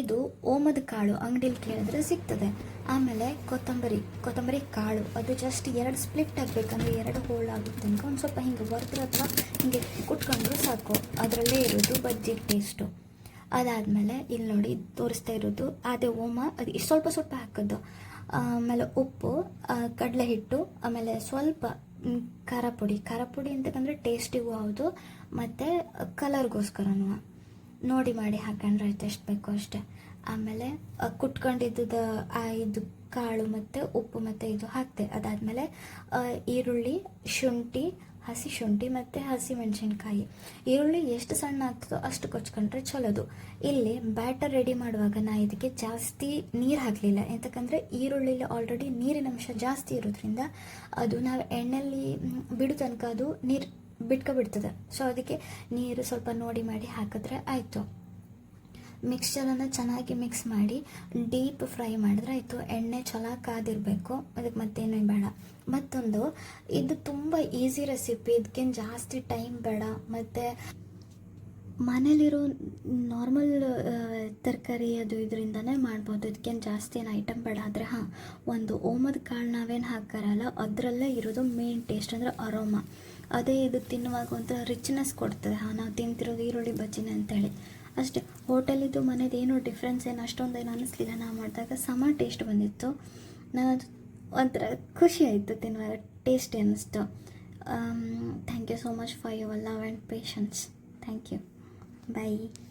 ಇದು ಓಮದ ಕಾಳು ಅಂಗಡಿಲಿ ಕೇಳಿದ್ರೆ ಸಿಗ್ತದೆ. ಆಮೇಲೆ ಕೊತ್ತಂಬರಿ ಕಾಳು, ಅದು ಜಸ್ಟ್ 2 ಸ್ಪ್ಲಿಟ್ ಆಗಬೇಕಂದ್ರೆ 2 ಹೋಳು ಆಗುತ್ತೆ ತನಕ ಒಂದು ಸ್ವಲ್ಪ ಹಿಂಗೆ ಹೊರದ್ರ ಅಥವಾ ಹಿಂಗೆ ಕುಟ್ಕೊಂಡ್ರು ಸಾಕು. ಅದರಲ್ಲೇ ಇರೋದು ಬಜ್ಜಿ ಟೇಸ್ಟು. ಅದಾದಮೇಲೆ ಇಲ್ಲಿ ನೋಡಿ ತೋರಿಸ್ತಾ ಇರೋದು ಅದೇ ಓಮ, ಅದು ಸ್ವಲ್ಪ ಸ್ವಲ್ಪ ಹಾಕೋದು. ಆಮೇಲೆ ಉಪ್ಪು, ಕಡಲೆ ಹಿಟ್ಟು, ಆಮೇಲೆ ಸ್ವಲ್ಪ ಖಾರ ಪುಡಿ ಅಂತಂದರೆ ಟೇಸ್ಟಿಗೂ ಹೌದು ಮತ್ತು ಕಲರ್ಗೋಸ್ಕರನೂ ನೋಡಿ ಮಾಡಿ ಹಾಕೊಂಡ್ರೆ ಆಯ್ತು, ಎಷ್ಟು ಬೇಕೋ ಅಷ್ಟೇ. ಆಮೇಲೆ ಕುಟ್ಕೊಂಡಿದ್ದು ಇದು ಕಾಳು ಮತ್ತು ಉಪ್ಪು ಮತ್ತು ಇದು ಹಾಕ್ತೆ. ಅದಾದಮೇಲೆ ಈರುಳ್ಳಿ, ಹಸಿ ಶುಂಠಿ ಮತ್ತು ಹಸಿ ಮೆಣಸಿನ್ಕಾಯಿ. ಈರುಳ್ಳಿ ಎಷ್ಟು ಸಣ್ಣ ಆಗ್ತದೋ ಅಷ್ಟು ಕೊಚ್ಕೊಂಡ್ರೆ ಚಲೋದು. ಇಲ್ಲಿ ಬ್ಯಾಟರ್ ರೆಡಿ ಮಾಡುವಾಗ ನಾ ಇದಕ್ಕೆ ಜಾಸ್ತಿ ನೀರು ಹಾಕಲಿಲ್ಲ, ಯಾಕಂದರೆ ಈರುಳ್ಳಿಲಿ ಆಲ್ರೆಡಿ ನೀರಿನ ಅಂಶ ಜಾಸ್ತಿ ಇರೋದ್ರಿಂದ ಅದು ನಾವು ಎಣ್ಣೆಯಲ್ಲಿ ಬಿಡೋ ತನಕ ಅದು ನೀರು ಬಿಡ್ತದೆ. ಸೊ ಅದಕ್ಕೆ ನೀರು ಸ್ವಲ್ಪ ನೋಡಿ ಮಾಡಿ ಹಾಕಿದ್ರೆ ಆಯಿತು. ಮಿಕ್ಸ್ಚರನ್ನು ಚೆನ್ನಾಗಿ ಮಿಕ್ಸ್ ಮಾಡಿ ಡೀಪ್ ಫ್ರೈ ಮಾಡಿದ್ರೆ ಆಯಿತು. ಎಣ್ಣೆ ಚಲೋ ಕಾದಿರಬೇಕು, ಅದಕ್ಕೆ ಮತ್ತೇನೂ ಬೇಡ. ಮತ್ತೊಂದು, ಇದು ತುಂಬ ಈಸಿ ರೆಸಿಪಿ, ಇದಕ್ಕೇನು ಜಾಸ್ತಿ ಟೈಮ್ ಬೇಡ. ಮತ್ತು ಮನೇಲಿರೋ ನಾರ್ಮಲ್ ತರಕಾರಿ ಇದರಿಂದನೇ ಮಾಡ್ಬೋದು, ಇದಕ್ಕೇನು ಜಾಸ್ತಿ ಏನು ಐಟಮ್ ಬೇಡ. ಆದರೆ ಒಂದು ಓಮದ ಕಾಳು ನಾವೇನು ಹಾಕಾರಲ್ಲ ಅದರಲ್ಲೇ ಇರೋದು ಮೇನ್ ಟೇಸ್ಟ್, ಅಂದರೆ ಅರೋಮ. ಅದೇ ಇದು ತಿನ್ನುವಾಗ ಒಂಥರ ರಿಚ್ನೆಸ್ ಕೊಡ್ತದೆ. ನಾವು ತಿಂತಿರೋದು ಈರುಳ್ಳಿ ಬಜ್ಜಿನೇ ಅಂತೇಳಿ ಅಷ್ಟೇ. ಹೋಟೆಲಿದ್ದು ಮನೇದು ಏನೂ ಡಿಫ್ರೆನ್ಸ್ ಏನು ಅಷ್ಟೊಂದೇನು ಅನ್ನಿಸ್ಲಿಲ್ಲ. ನಾವು ಮಾಡಿದಾಗ ಸಮ ಟೇಸ್ಟ್ ಬಂದಿತ್ತು. ಒಂಥರ ಖುಷಿ ಆಯಿತು ತಿನ್ನುವಾಗ, ಟೇಸ್ಟ್ ಅನ್ನಿಸ್ತು. Thank you so much for your love and patience. Thank you. Bye.